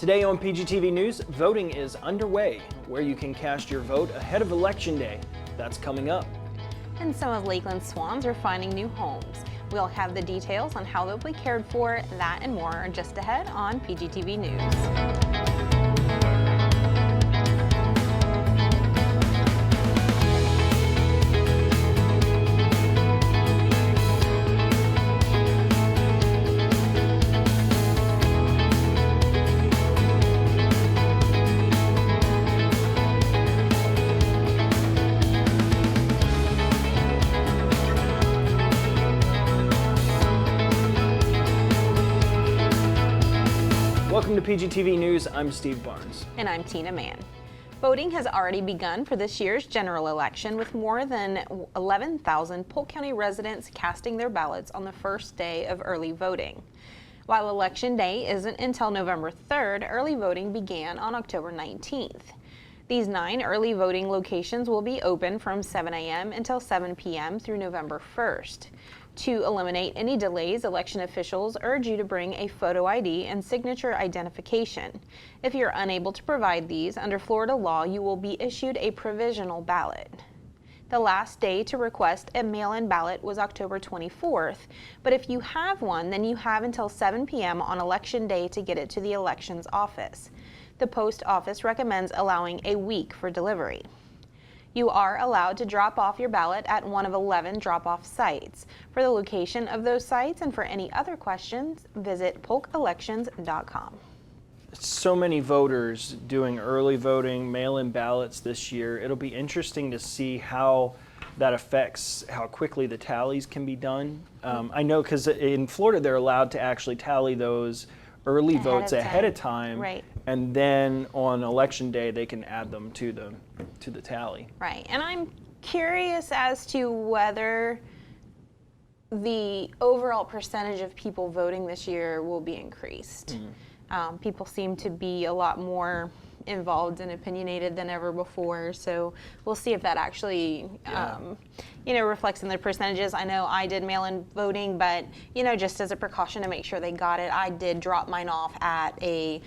Today on PGTV News, voting is underway, where you can cast your vote ahead of Election Day. That's coming up. And some of Lakeland Swans are finding new homes. We'll have the details on how they'll be cared for, that and more just ahead on PGTV News. Welcome to PGTV News. I'm Steve Barnes. And I'm Tina Mann. Voting has already begun for this year's general election, with more than 11,000 Polk County residents casting their ballots on the first day of early voting. While Election Day isn't until November 3rd, early voting began on October 19th. These 9 early voting locations will be open from 7 a.m. until 7 p.m. through November 1st. To eliminate any delays, election officials urge you to bring a photo ID and signature identification. If you're unable to provide these, under Florida law, you will be issued a provisional ballot. The last day to request a mail-in ballot was October 24th, but if you have one, then you have until 7 p.m. on Election Day to get it to the elections office. The post office recommends allowing a week for delivery. You are allowed to drop off your ballot at one of 11 drop-off sites. For the location of those sites and for any other questions, visit polkelections.com. So many voters doing early voting, mail-in ballots this year. It'll be interesting to see how that affects how quickly the tallies can be done. I know because in Florida they're allowed to actually tally those early votes ahead of time, right? And then on Election Day they can add them to the tally. Right, and I'm curious as to whether the overall percentage of people voting this year will be increased. People seem to be a lot more involved and opinionated than ever before, so we'll see if that actually reflects in the percentages. I know I did mail-in voting, but just as a precaution to make sure they got it, I did drop mine off at the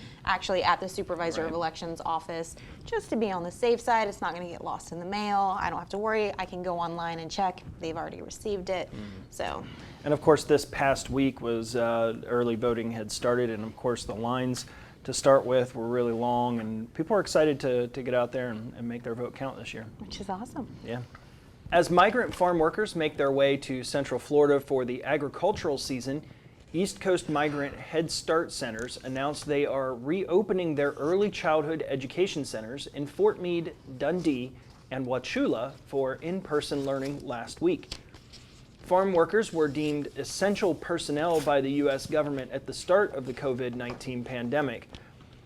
supervisor of elections office, just to be on the safe side. It's not going to get lost in the mail. I don't have to worry. I can go online and check. They've already received it. So. And of course, this past week was early voting had started, and of course the lines to start with were really long, and people are excited to get out there and make their vote count this year. Which is awesome. Yeah. As migrant farm workers make their way to Central Florida for the agricultural season, East Coast Migrant Head Start Centers announced they are reopening their early childhood education centers in Fort Meade, Dundee, and Wauchula for in-person learning last week. Farm workers were deemed essential personnel by the U.S. government at the start of the COVID-19 pandemic.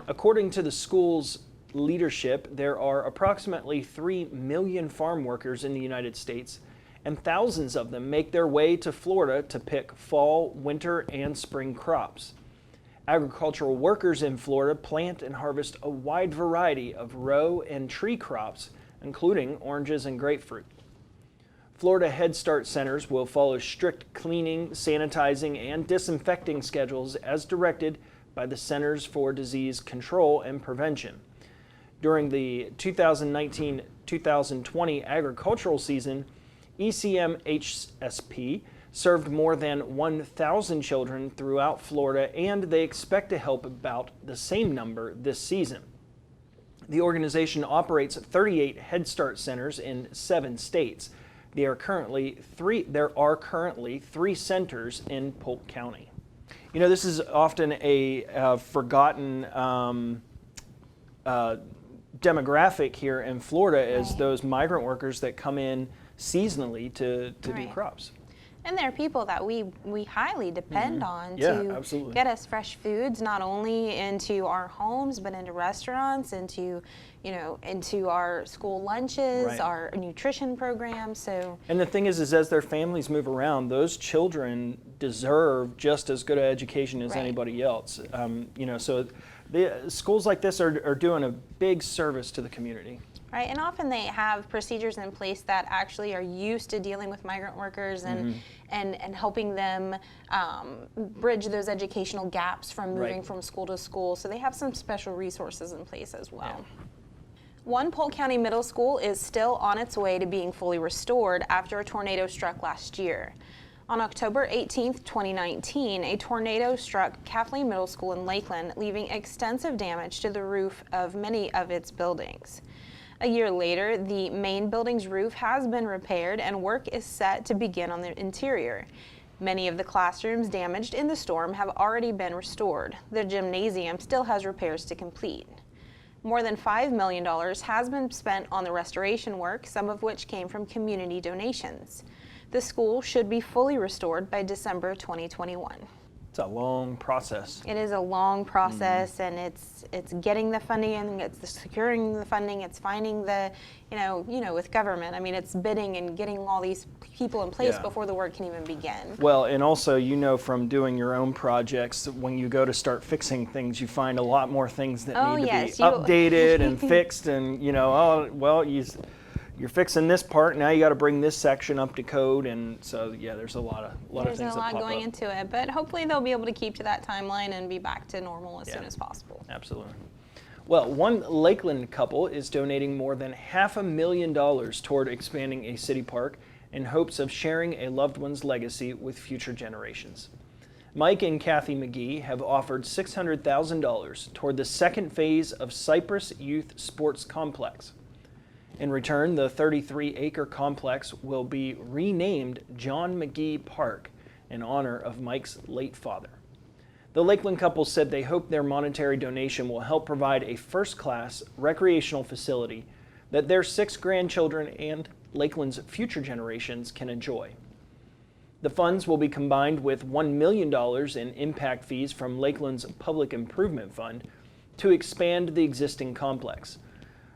According to the school's leadership, there are approximately 3 million farm workers in the United States, and thousands of them make their way to Florida to pick fall, winter, and spring crops. Agricultural workers in Florida plant and harvest a wide variety of row and tree crops, including oranges and grapefruit. Florida Head Start centers will follow strict cleaning, sanitizing, and disinfecting schedules as directed by the Centers for Disease Control and Prevention. During the 2019-2020 agricultural season, ECMHSP served more than 1,000 children throughout Florida, and they expect to help about the same number this season. The organization operates 38 Head Start centers in 7 states. There are currently 3 centers in Polk County. This is often a forgotten demographic here in Florida, as those migrant workers that come in seasonally to do crops. And there are people that we highly depend on to get us fresh foods, not only into our homes, but into restaurants, into our school lunches, our nutrition programs. So. And the thing is as their families move around, those children deserve just as good an education as anybody else. So the schools like this are doing a big service to the community. Right, and often they have procedures in place that actually are used to dealing with migrant workers and helping them bridge those educational gaps from moving from school to school. So they have some special resources in place as well. Yeah. One Polk County middle school is still on its way to being fully restored after a tornado struck last year. On October 18, 2019, a tornado struck Kathleen Middle School in Lakeland, leaving extensive damage to the roof of many of its buildings. A year later, the main building's roof has been repaired and work is set to begin on the interior. Many of the classrooms damaged in the storm have already been restored. The gymnasium still has repairs to complete. More than $5 million has been spent on the restoration work, some of which came from community donations. The school should be fully restored by December 2021. It's a long process. It is a long process, and it's getting the funding, and it's securing the funding. It's finding the, with government. I mean, it's bidding and getting all these people in place before the work can even begin. Well, and also, from doing your own projects, when you go to start fixing things, you find a lot more things that need to be updated and fixed, and you're fixing this part, now you got to bring this section up to code, and so there's a lot of things that pop up. There's a lot going into it, but hopefully they'll be able to keep to that timeline and be back to normal as soon as possible. Absolutely. Well, one Lakeland couple is donating more than $500,000 toward expanding a city park in hopes of sharing a loved one's legacy with future generations. Mike and Kathy McGee have offered $600,000 toward the second phase of Cypress Youth Sports Complex. In return, the 33-acre complex will be renamed John McGee Park in honor of Mike's late father. The Lakeland couple said they hope their monetary donation will help provide a first-class recreational facility that their 6 grandchildren and Lakeland's future generations can enjoy. The funds will be combined with $1 million in impact fees from Lakeland's Public Improvement Fund to expand the existing complex.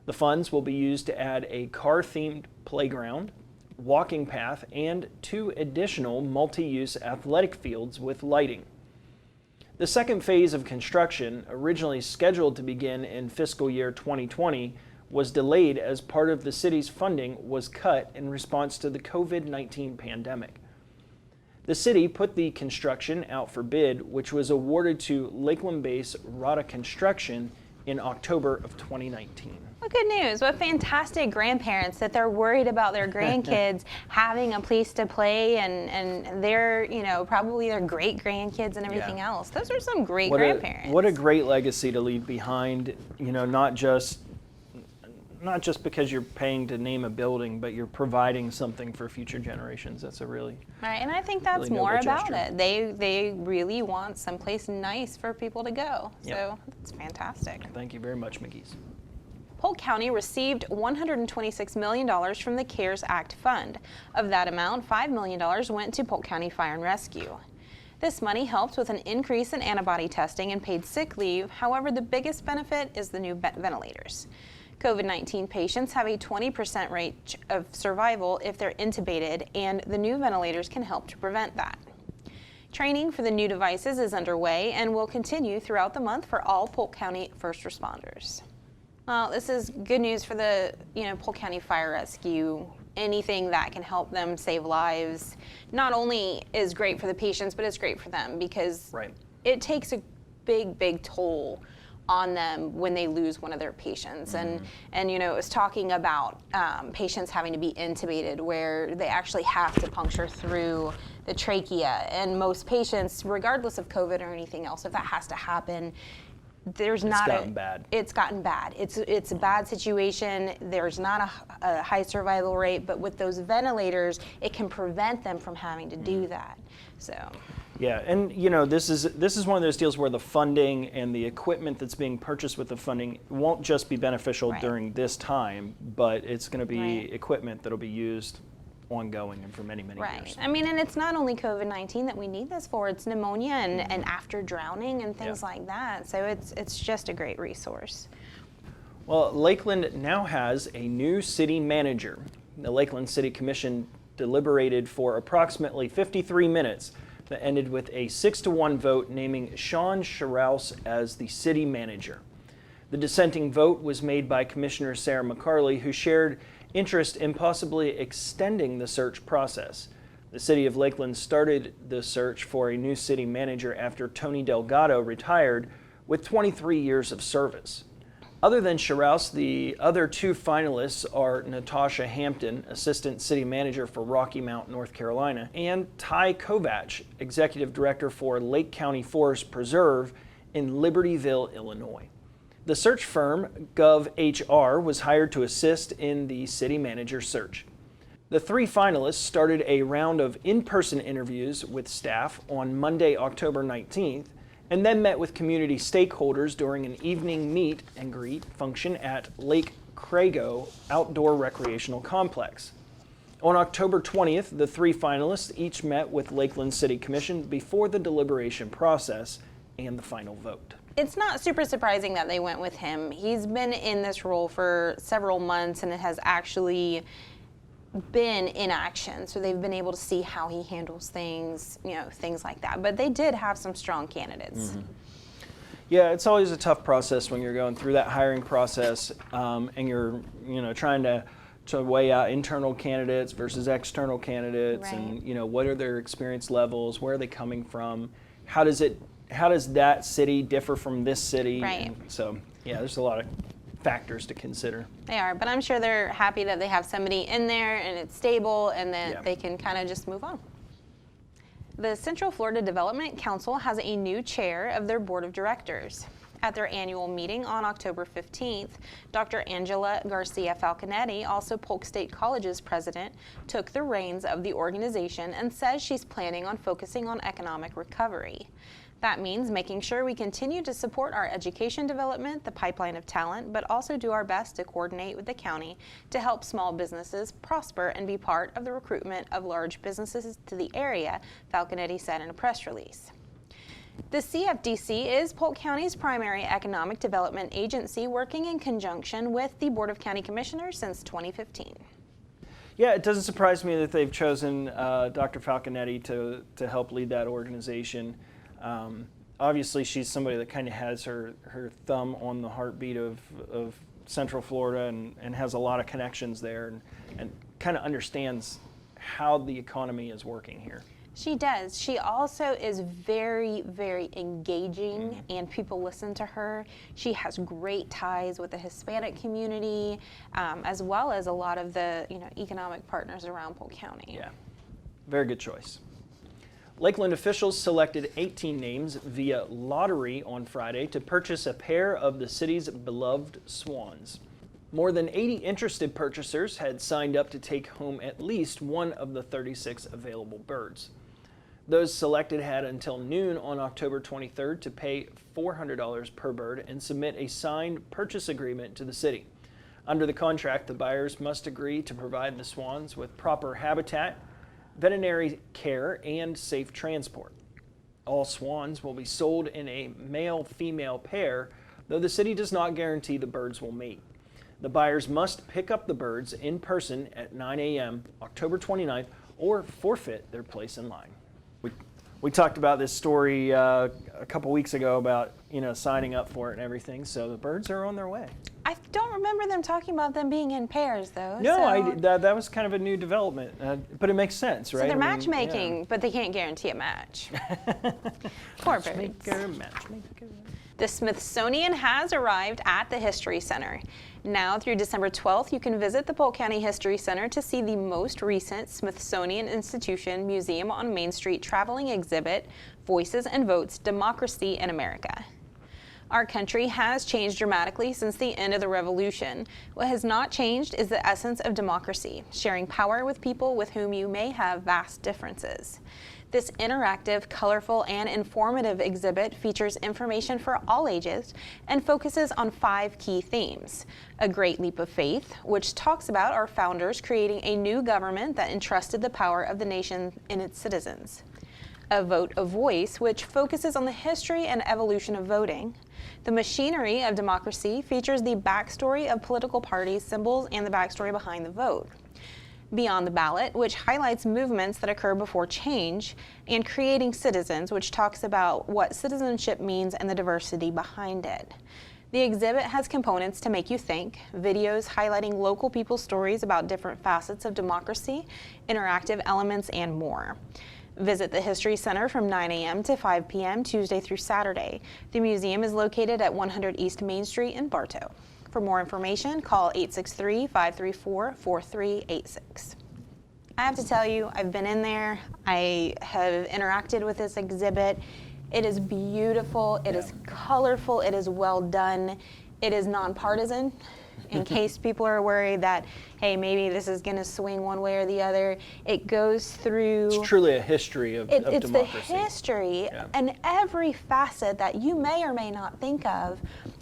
The funds will be used to add a car-themed playground, walking path, and 2 additional multi-use athletic fields with lighting. The second phase of construction, originally scheduled to begin in fiscal year 2020, was delayed as part of the city's funding was cut in response to the COVID-19 pandemic. The city put the construction out for bid, which was awarded to Lakeland-based Rada Construction in October of 2019. Well, good news. What fantastic grandparents that they're worried about their grandkids having a place to play and their, probably their great grandkids and everything else. Those are some great grandparents. What a great legacy to leave behind, not just because you're paying to name a building, but you're providing something for future generations. That's a really right, and I think that's really more about gesture. it. They really want someplace nice for people to go. Yep. So it's fantastic. Thank you very much, McGee's. Polk County received $126 million from the CARES Act fund. Of that amount, $5 million went to Polk County Fire and Rescue. This money helped with an increase in antibody testing and paid sick leave. However, the biggest benefit is the new ventilators. COVID-19 patients have a 20% rate of survival if they're intubated, and the new ventilators can help to prevent that. Training for the new devices is underway and will continue throughout the month for all Polk County first responders. Well, this is good news for the Polk County Fire Rescue. Anything that can help them save lives not only is great for the patients, but it's great for them because it takes a big toll on them when they lose one of their patients. And it was talking about patients having to be intubated where they actually have to puncture through the trachea. And most patients, regardless of COVID or anything else, if that has to happen, it's gotten bad. It's a bad situation. There's not a high survival rate, but with those ventilators, it can prevent them from having to do that. So. Yeah, and this is one of those deals where the funding and the equipment that's being purchased with the funding won't just be beneficial during this time, but it's going to be equipment that'll be used ongoing and for many years. Right. I mean, and it's not only COVID-19 that we need this for, it's pneumonia and after drowning and things like that. So it's just a great resource. Well, Lakeland now has a new city manager. The Lakeland City Commission deliberated for approximately 53 minutes that ended with a 6-1 vote naming Sean Scharouse as the city manager. The dissenting vote was made by Commissioner Sarah McCarley, who shared interest in possibly extending the search process. The city of Lakeland started the search for a new city manager after Tony Delgado retired with 23 years of service. Other than Sharaus, the other two finalists are Natasha Hampton, Assistant City Manager for Rocky Mount, North Carolina, and Ty Kovach, Executive Director for Lake County Forest Preserve in Libertyville, Illinois. The search firm GovHR was hired to assist in the city manager search. The three finalists started a round of in-person interviews with staff on Monday, October 19th, and then met with community stakeholders during an evening meet and greet function at Lake Crago Outdoor Recreational Complex. On October 20th, the three finalists each met with Lakeland City Commission before the deliberation process and the final vote. It's not super surprising that they went with him. He's been in this role for several months and it has actually been in action, so they've been able to see how he handles things, things like that. But they did have some strong candidates. Mm-hmm. Yeah, it's always a tough process when you're going through that hiring process, and you're trying to weigh out internal candidates versus external candidates, right. And what are their experience levels, where are they coming from, how does that city differ from this city? Right. And so yeah, there's a lot of factors to consider. They are, but I'm sure they're happy that they have somebody in there and it's stable and that they can kind of just move on. The Central Florida Development Council has a new chair of their board of directors. At their annual meeting on October 15th, Dr. Angela Garcia Falconetti, also Polk State College's president, took the reins of the organization and says she's planning on focusing on economic recovery. That means making sure we continue to support our education development, the pipeline of talent, but also do our best to coordinate with the county to help small businesses prosper and be part of the recruitment of large businesses to the area, Falconetti said in a press release. The CFDC is Polk County's primary economic development agency, working in conjunction with the Board of County Commissioners since 2015. Yeah, it doesn't surprise me that they've chosen Dr. Falconetti to help lead that organization. Obviously, she's somebody that kind of has her thumb on the heartbeat of Central Florida and has a lot of connections there and kind of understands how the economy is working here. She does. She also is very, very engaging, and people listen to her. She has great ties with the Hispanic community, as well as a lot of the economic partners around Polk County. Yeah, very good choice. Lakeland officials selected 18 names via lottery on Friday to purchase a pair of the city's beloved swans. More than 80 interested purchasers had signed up to take home at least one of the 36 available birds. Those selected had until noon on October 23rd to pay $400 per bird and submit a signed purchase agreement to the city. Under the contract, the buyers must agree to provide the swans with proper habitat, veterinary care, and safe transport. All swans will be sold in a male-female pair, though the city does not guarantee the birds will mate. The buyers must pick up the birds in person at 9 a.m. October 29th or forfeit their place in line. We talked about this story a couple weeks ago about signing up for it and everything, so the birds are on their way. I don't remember them talking about them being in pairs, though. No, that was kind of a new development, but it makes sense, right? So they're matchmaking, but they can't guarantee a match. Poor birds. Matchmaker. The Smithsonian has arrived at the History Center. Now through December 12th, you can visit the Polk County History Center to see the most recent Smithsonian Institution Museum on Main Street traveling exhibit, Voices and Votes, Democracy in America. Our country has changed dramatically since the end of the Revolution. What has not changed is the essence of democracy, sharing power with people with whom you may have vast differences. This interactive, colorful, and informative exhibit features information for all ages and focuses on 5 key themes. A Great Leap of Faith, which talks about our founders creating a new government that entrusted the power of the nation in its citizens. A Vote of Voice, which focuses on the history and evolution of voting. The Machinery of Democracy features the backstory of political parties, symbols, and the backstory behind the vote. Beyond the Ballot, which highlights movements that occur before change, and Creating Citizens, which talks about what citizenship means and the diversity behind it. The exhibit has components to make you think, videos highlighting local people's stories about different facets of democracy, interactive elements, and more. Visit the History Center from 9 a.m. to 5 p.m. Tuesday through Saturday. The museum is located at 100 East Main Street in Bartow. For more information, call 863-534-4386. I have to tell you, I've been in there. I have interacted with this exhibit. It is beautiful, it is colorful, it is well done, it is nonpartisan, in case people are worried that, hey, maybe this is going to swing one way or the other. It goes through... It's truly a history of democracy. It's the history and every facet that you may or may not think of,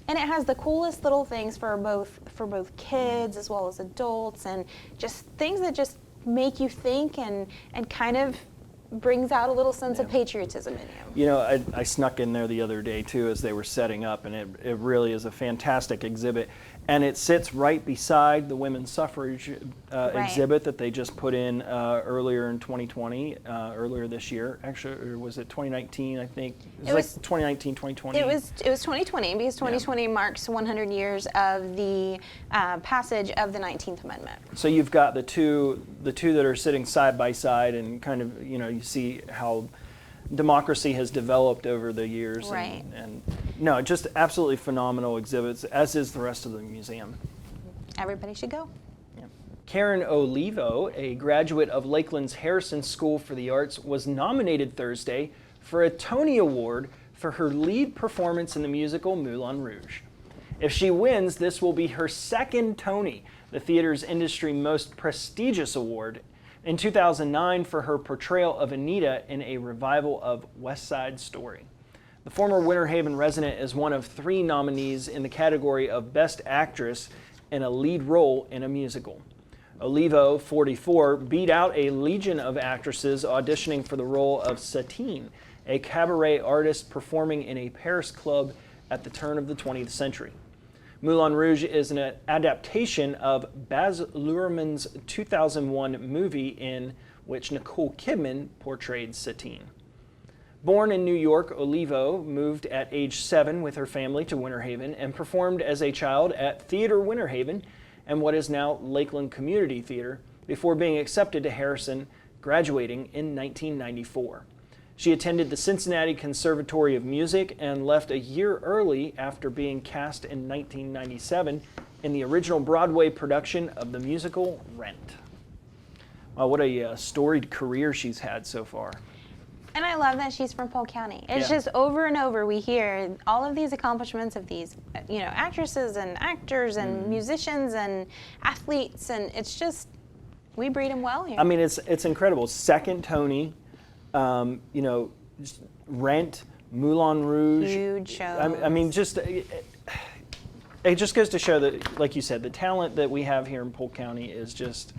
and it has the coolest little things for both kids as well as adults, and just things that just make you think and kind of brings out a little sense of patriotism in you. You know, I snuck in there the other day too as they were setting up, and it really is a fantastic exhibit. And it sits right beside the women's suffrage exhibit that they just put in earlier in 2020, earlier this year. Actually, or was it 2019, I think? It was like 2019, 2020. It was 2020 because 2020 marks 100 years of the passage of the 19th Amendment. So you've got the two that are sitting side by side, and kind of, you know, you see how democracy has developed over the years. Right. And no, just absolutely phenomenal exhibits, as is the rest of the museum. Everybody should go. Yeah. Karen Olivo, a graduate of Lakeland's Harrison School for the Arts, was nominated Thursday for a Tony Award for her lead performance in the musical Moulin Rouge. If she wins, this will be her second Tony, the theater's industry most prestigious award, in 2009 for her portrayal of Anita in a revival of West Side Story. The former Winter Haven resident is one of 3 nominees in the category of Best Actress in a Lead Role in a Musical. Olivo, 44, beat out a legion of actresses auditioning for the role of Satine, a cabaret artist performing in a Paris club at the turn of the 20th century. Moulin Rouge is an adaptation of Baz Luhrmann's 2001 movie in which Nicole Kidman portrayed Satine. Born in New York, Olivo moved at age 7 with her family to Winter Haven and performed as a child at Theater Winter Haven and what is now Lakeland Community Theater before being accepted to Harrison, graduating in 1994. She attended the Cincinnati Conservatory of Music and left a year early after being cast in 1997 in the original Broadway production of the musical Rent. Wow, what a storied career she's had so far. And I love that she's from Polk County. It's just over and over we hear all of these accomplishments of these, you know, actresses and actors and musicians and athletes, and it's just, we breed them well here. I mean, it's incredible. Second Tony. You know, Rent, Moulin Rouge. Huge shows. I mean, just it just goes to show that, like you said, the talent that we have here in Polk County is just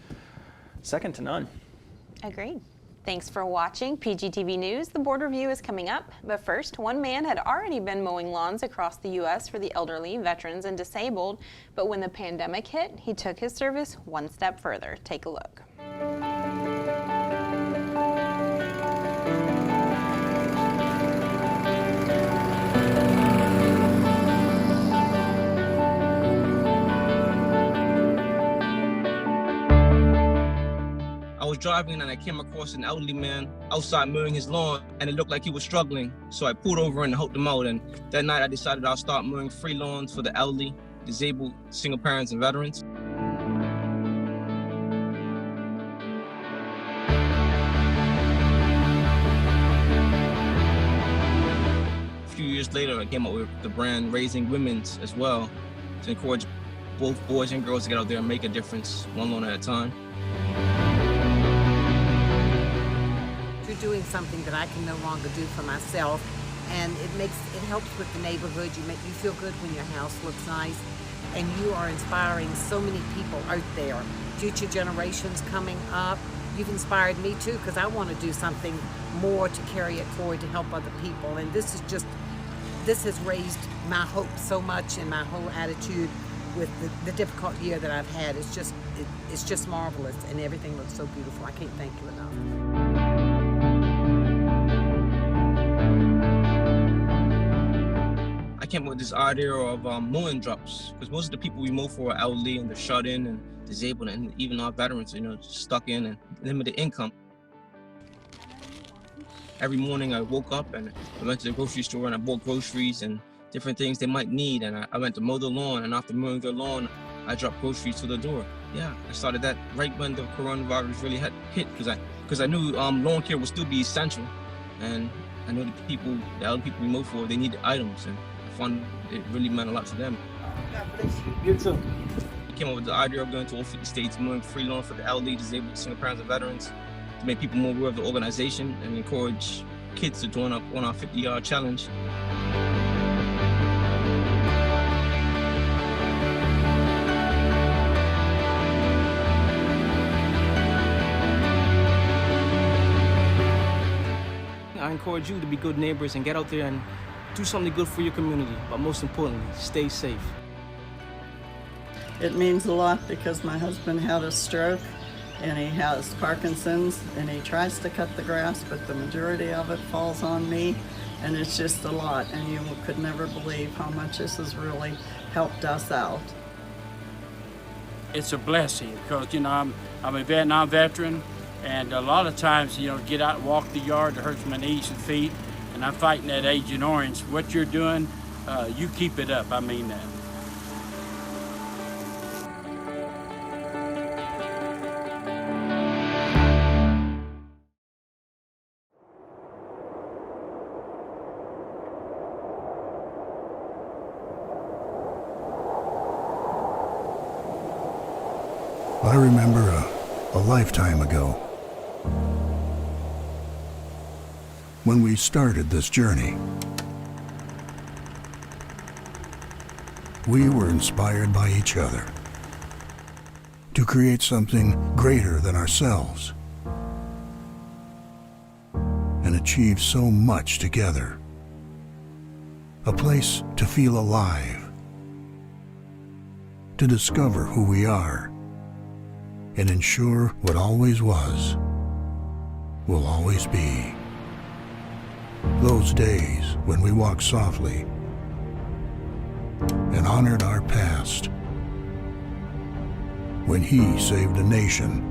second to none. Agreed. Thanks for watching PGTV News. The board review is coming up, but first, one man had already been mowing lawns across the U.S. for the elderly, veterans, and disabled, but when the pandemic hit, he took his service one step further. Take a look. I was driving and I came across an elderly man outside mowing his lawn, and it looked like he was struggling. So I pulled over and helped him out. And that night I decided I'll start mowing free lawns for the elderly, disabled, single parents, and veterans. A few years later, I came up with the brand Raising Women's as well, to encourage both boys and girls to get out there and make a difference, one lawn at a time. Doing something that I can no longer do for myself, and it helps with the neighborhood. You feel good when your house looks nice, and you are inspiring so many people out there, future generations coming up. You've inspired me too, because I want to do something more to carry it forward to help other people, and this has raised my hope so much, and my whole attitude with the difficult year that I've had. It's just marvelous, and everything looks so beautiful. I can't thank you enough. I came up with this idea of mowing drops, because most of the people we mow for are elderly and they're shut in and disabled, and even our veterans, stuck in and limited income. Every morning I woke up and I went to the grocery store and I bought groceries and different things they might need, and I went to mow the lawn, and after mowing the lawn, I dropped groceries to the door. Yeah, I started that right when the coronavirus really had hit, because I knew lawn care would still be essential, and I know the elderly people we mow for, they need the items, and I found it really meant a lot to them. God bless you. You too. I came up with the idea of going to all 50 states, mowing free lawn for the elderly, disabled, single parents, and veterans, to make people more aware of the organization and encourage kids to join up on our 50-yard challenge. I encourage you to be good neighbors and get out there and do something good for your community, but most importantly, stay safe. It means a lot because my husband had a stroke and he has Parkinson's, and he tries to cut the grass, but the majority of it falls on me, and it's just a lot, and you could never believe how much this has really helped us out. It's a blessing because, I'm a Vietnam veteran, and a lot of times, get out and walk the yard, it hurts my knees and feet, and I'm fighting that Agent Orange. What you're doing, you keep it up, I mean that. I remember a lifetime ago when we started this journey. We were inspired by each other to create something greater than ourselves and achieve so much together. A place to feel alive, to discover who we are, and ensure what always was will always be. Those days when we walked softly and honored our past, when he saved a nation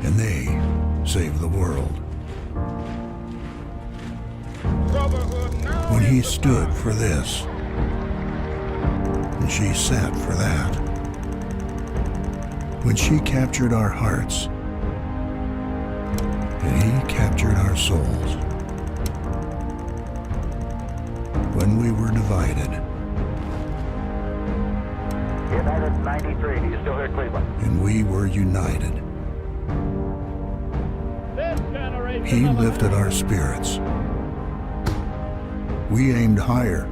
and they saved the world. When he stood for this and she sat for that. When she captured our hearts and he captured our souls. When we were divided. United 93, do you still hear Cleveland? And we were united. He lifted our spirits. We aimed higher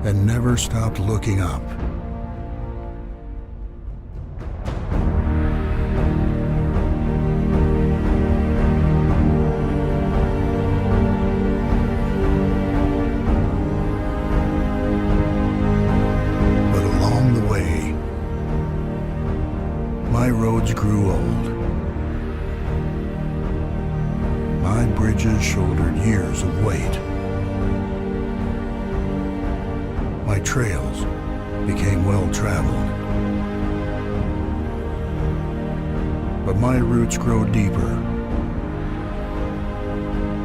and never stopped looking up. My roads grew old. My bridges shouldered years of weight. My trails became well-traveled. But my roots grow deeper.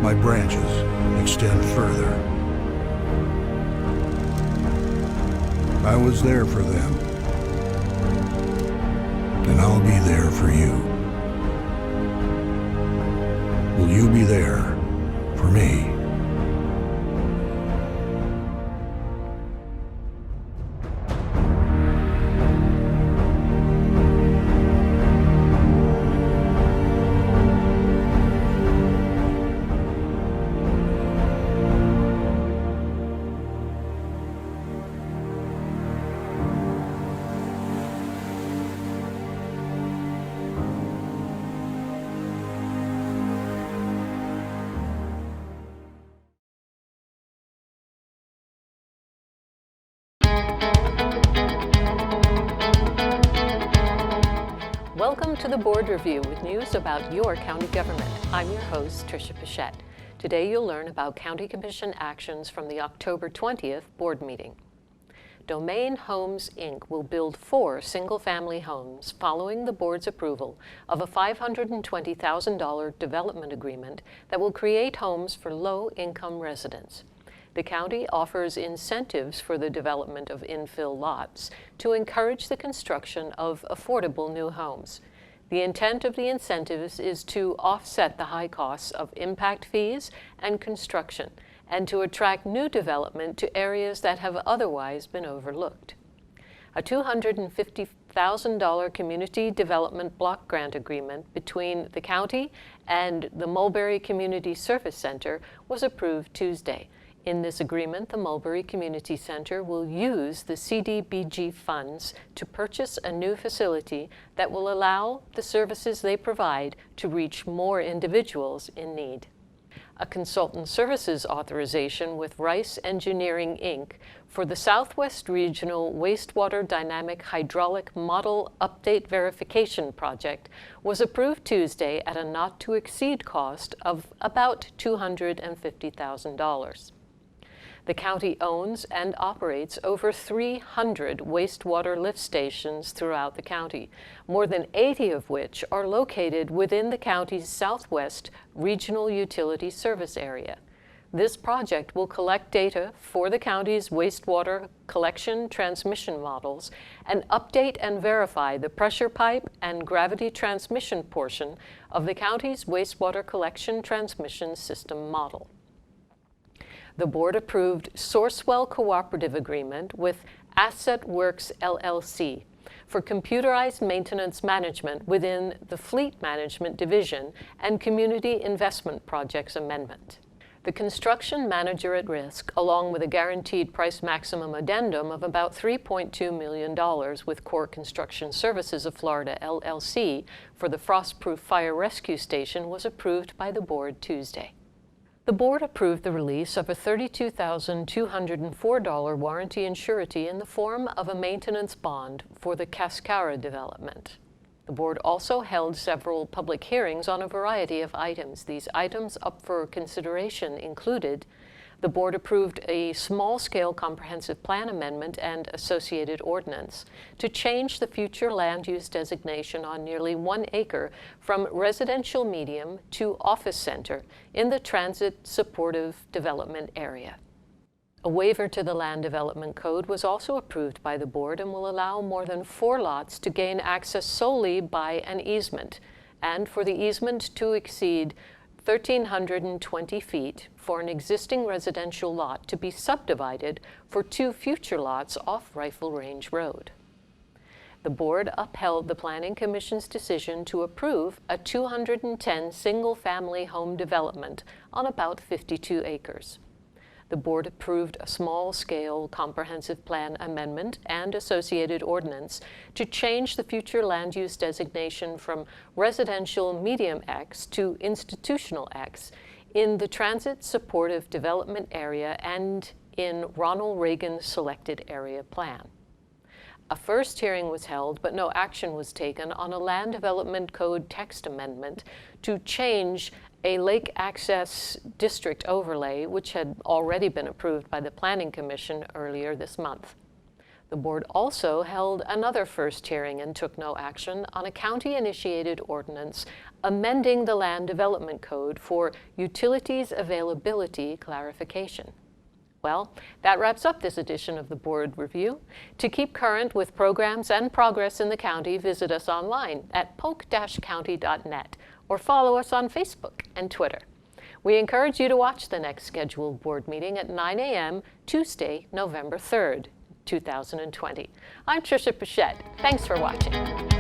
My branches extend further. I was there for them. And I'll be there for you. Will you be there for me? Welcome to the Board Review with news about your county government. I'm your host, Tricia Pichette. Today you'll learn about County Commission actions from the October 20th board meeting. Domain Homes, Inc. will build 4 single-family homes following the board's approval of a $520,000 development agreement that will create homes for low-income residents. The county offers incentives for the development of infill lots to encourage the construction of affordable new homes. The intent of the incentives is to offset the high costs of impact fees and construction, and to attract new development to areas that have otherwise been overlooked. A $250,000 community development block grant agreement between the county and the Mulberry Community Service Center was approved Tuesday. In this agreement, the Mulberry Community Center will use the CDBG funds to purchase a new facility that will allow the services they provide to reach more individuals in need. A consultant services authorization with Rice Engineering, Inc. for the Southwest Regional Wastewater Dynamic Hydraulic Model Update Verification Project was approved Tuesday at a not-to-exceed cost of about $250,000. The county owns and operates over 300 wastewater lift stations throughout the county, more than 80 of which are located within the county's Southwest Regional Utility Service area. This project will collect data for the county's wastewater collection transmission models and update and verify the pressure pipe and gravity transmission portion of the county's wastewater collection transmission system model. The board approved Sourcewell Cooperative Agreement with Asset Works LLC for computerized maintenance management within the Fleet Management Division and Community Investment Projects Amendment. The construction manager at risk, along with a guaranteed price maximum addendum of about $3.2 million with Core Construction Services of Florida LLC for the Frostproof Fire Rescue Station, was approved by the board Tuesday. The board approved the release of a $32,204 warranty and surety in the form of a maintenance bond for the Cascara development. The board also held several public hearings on a variety of items. These items up for consideration included: the board approved a small-scale comprehensive plan amendment and associated ordinance to change the future land use designation on nearly 1 acre from residential medium to office center in the transit supportive development area. A waiver to the Land Development Code was also approved by the board and will allow more than 4 lots to gain access solely by an easement, and for the easement to exceed 1,320 feet for an existing residential lot to be subdivided for 2 future lots off Rifle Range Road. The board upheld the Planning Commission's decision to approve a 210 single-family home development on about 52 acres. The board approved a small-scale comprehensive plan amendment and associated ordinance to change the future land use designation from residential medium X to institutional X in the transit supportive development area and in Ronald Reagan selected area plan. A first hearing was held, but no action was taken on a Land Development Code text amendment to change a lake access district overlay, which had already been approved by the Planning Commission earlier this month. The board also held another first hearing and took no action on a county-initiated ordinance amending the Land Development Code for utilities availability clarification. Well, that wraps up this edition of the Board Review. To keep current with programs and progress in the county, visit us online at polk-county.net or follow us on Facebook and Twitter. We encourage you to watch the next scheduled board meeting at 9 a.m. Tuesday, November 3rd, 2020. I'm Tricia Pichette. Thanks for watching.